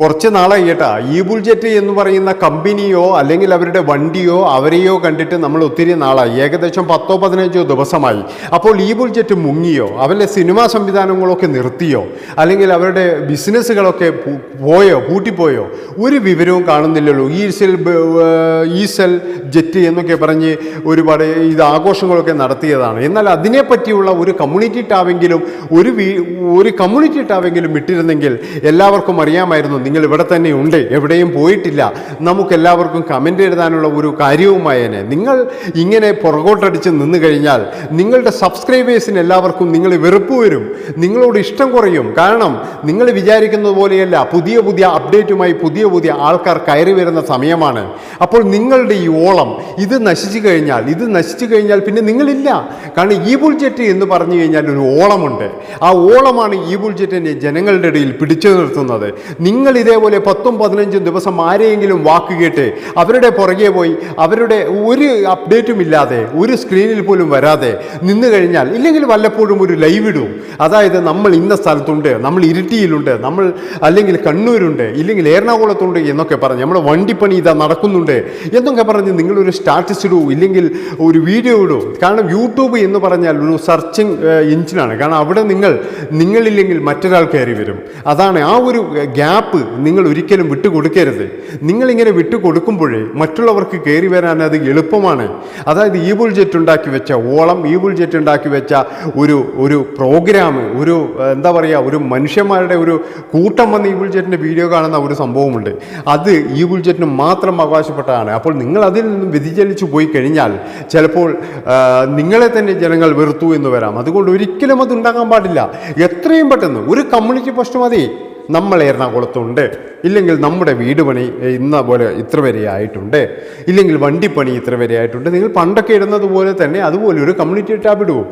കുറച്ച് നാളായി കേട്ടാ ഈ ബുൾജെറ്റ് എന്ന് പറയുന്ന കമ്പനിയോ അല്ലെങ്കിൽ അവരുടെ വണ്ടിയോ അവരെയോ കണ്ടിട്ട് നമ്മൾ ഒത്തിരി നാളായി, ഏകദേശം 10-15 ദിവസമായി. അപ്പോൾ ഈ ബുൾജെറ്റ് മുങ്ങിയോ, അവരുടെ സിനിമാ സംവിധാനങ്ങളൊക്കെ നിർത്തിയോ, അല്ലെങ്കിൽ അവരുടെ ബിസിനസ്സുകളൊക്കെ പൂട്ടിപ്പോയോ, ഒരു വിവരവും കാണുന്നില്ലല്ലോ. ഈസൽ ജെറ്റ് എന്നൊക്കെ പറഞ്ഞ് ഒരുപാട് ഇത് ആഘോഷങ്ങളൊക്കെ നടത്തിയതാണ്. എന്നാൽ അതിനെപ്പറ്റിയുള്ള ഒരു കമ്മ്യൂണിറ്റി ടാബെങ്കിലും ഒരു കമ്മ്യൂണിറ്റി ടാബെങ്കിലും ഇട്ടിരുന്നെങ്കിൽ എല്ലാവർക്കും അറിയാമായിരുന്നു നിങ്ങൾ ഇവിടെ തന്നെ ഉണ്ട്, എവിടെയും പോയിട്ടില്ല, നമുക്കെല്ലാവർക്കും കമൻ്റ് എഴുതാനുള്ള ഒരു കാര്യവുമായേനെ. നിങ്ങൾ ഇങ്ങനെ പുറകോട്ടടിച്ച് നിന്ന് കഴിഞ്ഞാൽ നിങ്ങളുടെ സബ്സ്ക്രൈബേഴ്സിന് എല്ലാവർക്കും നിങ്ങൾ വെറുപ്പ് വരും, നിങ്ങളോട് ഇഷ്ടം കുറയും. കാരണം നിങ്ങൾ വിചാരിക്കുന്നത് പോലെയല്ല, പുതിയ പുതിയ അപ്ഡേറ്റുമായി പുതിയ ആൾക്കാർ കയറി വരുന്ന സമയമാണ്. അപ്പോൾ നിങ്ങളുടെ ഈ ഓളം ഇത് നശിച്ചു കഴിഞ്ഞാൽ പിന്നെ നിങ്ങളില്ല. കാരണം ഈ ബുൾജെറ്റ് എന്ന് പറഞ്ഞു കഴിഞ്ഞാൽ ഒരു ഓളമുണ്ട്. ആ ഓളമാണ് ഈ ബുൾജെറ്റിനെ ജനങ്ങളുടെ ഇടയിൽ പിടിച്ചു നിർത്തുന്നത്. നിങ്ങൾ ഇതേപോലെ 10-15 ദിവസം ആരെയെങ്കിലും വാക്ക് കേട്ട് അവരുടെ പുറകെ പോയി അവരുടെ ഒരു അപ്ഡേറ്റും ഇല്ലാതെ ഒരു സ്ക്രീനിൽ പോലും വരാതെ നിന്ന് കഴിഞ്ഞാൽ, ഇല്ലെങ്കിൽ വല്ലപ്പോഴും ഒരു ലൈവ് ഇടും, അതായത് നമ്മൾ ഇന്ന സ്ഥലത്തുണ്ട്, നമ്മൾ ഇരിട്ടിയിലുണ്ട്, നമ്മൾ അല്ലെങ്കിൽ കണ്ണൂരുണ്ട്, ഇല്ലെങ്കിൽ എറണാകുളത്തുണ്ട് എന്നൊക്കെ പറഞ്ഞ് നമ്മൾ വണ്ടിപ്പണി ഇതാ നടക്കുന്നുണ്ട് എന്നൊക്കെ പറഞ്ഞ് നിങ്ങളൊരു സ്റ്റാറ്റസ് ഇടൂ, ഇല്ലെങ്കിൽ ഒരു വീഡിയോ ഇടൂ. കാരണം യൂട്യൂബ് എന്ന് പറഞ്ഞാൽ ഒരു സെർച്ചിങ് എഞ്ചിനാണ്. കാരണം അവിടെ നിങ്ങളില്ലെങ്കിൽ മറ്റൊരാൾ കയറി വരും. അതാണ് ആ ഒരു ഗ്യാപ്പ് നിങ്ങൾ ഒരിക്കലും വിട്ടുകൊടുക്കരുത്. നിങ്ങളിങ്ങനെ വിട്ടുകൊടുക്കുമ്പോഴേ മറ്റുള്ളവർക്ക് കയറി വരാൻ അത് എളുപ്പമാണ്. അതായത് ഈ ബുൾജെറ്റ് ഉണ്ടാക്കി വെച്ച ഓളം, ഈ ബുൾജെറ്റ് ഉണ്ടാക്കി വെച്ച ഒരു പ്രോഗ്രാം, എന്താ പറയുക, ഒരു മനുഷ്യന്മാരുടെ ഒരു കൂട്ടം വന്ന് ഈ ബുൾജെറ്റിൻ്റെ വീഡിയോ കാണുന്ന ഒരു സംഭവമുണ്ട്. അത് ഈ ബുൾജെറ്റിന് മാത്രം അവകാശപ്പെട്ടതാണ്. അപ്പോൾ നിങ്ങൾ അതിൽ നിന്നും വ്യതിചലിച്ചു പോയി കഴിഞ്ഞാൽ ചിലപ്പോൾ നിങ്ങളെ തന്നെ ജനങ്ങൾ വെറുത്തു എന്ന് വരാം. അതുകൊണ്ട് ഒരിക്കലും അത് ഉണ്ടാകാൻ പാടില്ല. എത്രയും പെട്ടെന്ന് ഒരു കമ്മ്യൂണിറ്റി പോസ്റ്റ് മതി, നമ്മൾ എറണാകുളത്തുണ്ട്, ഇല്ലെങ്കിൽ നമ്മുടെ വീട് പണി ഇന്ന പോലെ ഇത്ര വരെ ആയിട്ടുണ്ട്, ഇല്ലെങ്കിൽ വണ്ടിപ്പണി ഇത്ര വരെ ആയിട്ടുണ്ട്. നിങ്ങൾ പണ്ടൊക്കെ ഇടുന്നത് പോലെ തന്നെ അതുപോലെ ഒരു കമ്മ്യൂണിറ്റി ടാബ് ഇടുമോ.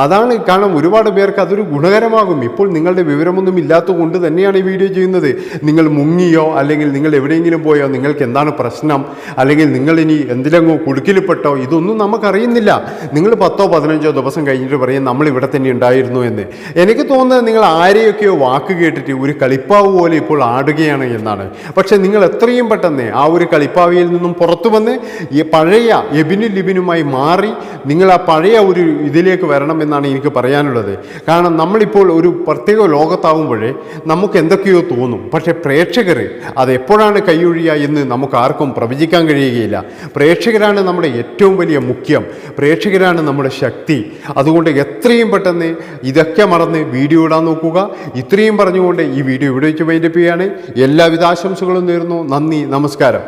അതാണ് കാരണം ഒരുപാട് പേർക്ക് അതൊരു ഗുണകരമാകും. ഇപ്പോൾ നിങ്ങളുടെ വിവരമൊന്നും ഇല്ലാത്തത് കൊണ്ട് തന്നെയാണ് ഈ വീഡിയോ ചെയ്യുന്നത്. നിങ്ങൾ മുങ്ങിയോ, അല്ലെങ്കിൽ നിങ്ങൾ എവിടെയെങ്കിലും പോയോ, നിങ്ങൾക്ക് എന്താണ് പ്രശ്നം, അല്ലെങ്കിൽ നിങ്ങളിനി എന്തിലെങ്ങോ കുടുക്കിൽപ്പെട്ടോ, ഇതൊന്നും നമുക്കറിയുന്നില്ല. നിങ്ങൾ 10-15 ദിവസം കഴിഞ്ഞിട്ട് പറയും നമ്മൾ ഇവിടെ തന്നെ ഉണ്ടായിരുന്നു എന്ന്. എനിക്ക് തോന്നുന്നത് നിങ്ങൾ ആരെയൊക്കെയോ വാക്ക് കേട്ടിട്ട് ഒരു കളിപ്പാവ് പോലെ ഇപ്പോൾ ആടുകയാണ് എന്നാണ്. പക്ഷെ നിങ്ങൾ എത്രയും പെട്ടെന്ന് ആ ഒരു കളിപ്പാവിയിൽ നിന്നും പുറത്തു വന്ന് ഈ പഴയ ലിബിനുമായി മാറി നിങ്ങൾ ആ പഴയ ഒരു ഇതിലേക്ക് വരണം എന്നാണ് എനിക്ക് പറയാനുള്ളത്. കാരണം നമ്മളിപ്പോൾ ഒരു പ്രത്യേക ലോകത്താവുമ്പോഴേ നമുക്ക് എന്തൊക്കെയോ തോന്നും. പക്ഷേ പ്രേക്ഷകർ അത് എപ്പോഴാണ് കൈയൊഴിയുക എന്ന് നമുക്ക് ആർക്കും പ്രവചിക്കാൻ കഴിയുകയില്ല. പ്രേക്ഷകരാണ് നമ്മുടെ ഏറ്റവും വലിയ മുഖ്യം, പ്രേക്ഷകരാണ് നമ്മുടെ ശക്തി. അതുകൊണ്ട് എത്രയും പെട്ടെന്ന് ഇതൊക്കെ മറന്ന് വീഡിയോ ഇടാൻ നോക്കുക. ഇത്രയും പറഞ്ഞുകൊണ്ട് ഈ വീഡിയോ ഇവിടെ വെച്ച് വൈൻഡപ്പ് ചെയ്യുകയാണ്. എല്ലാവിധ ആശംസകളും നേരുന്നു. നന്ദി, നമസ്കാരം.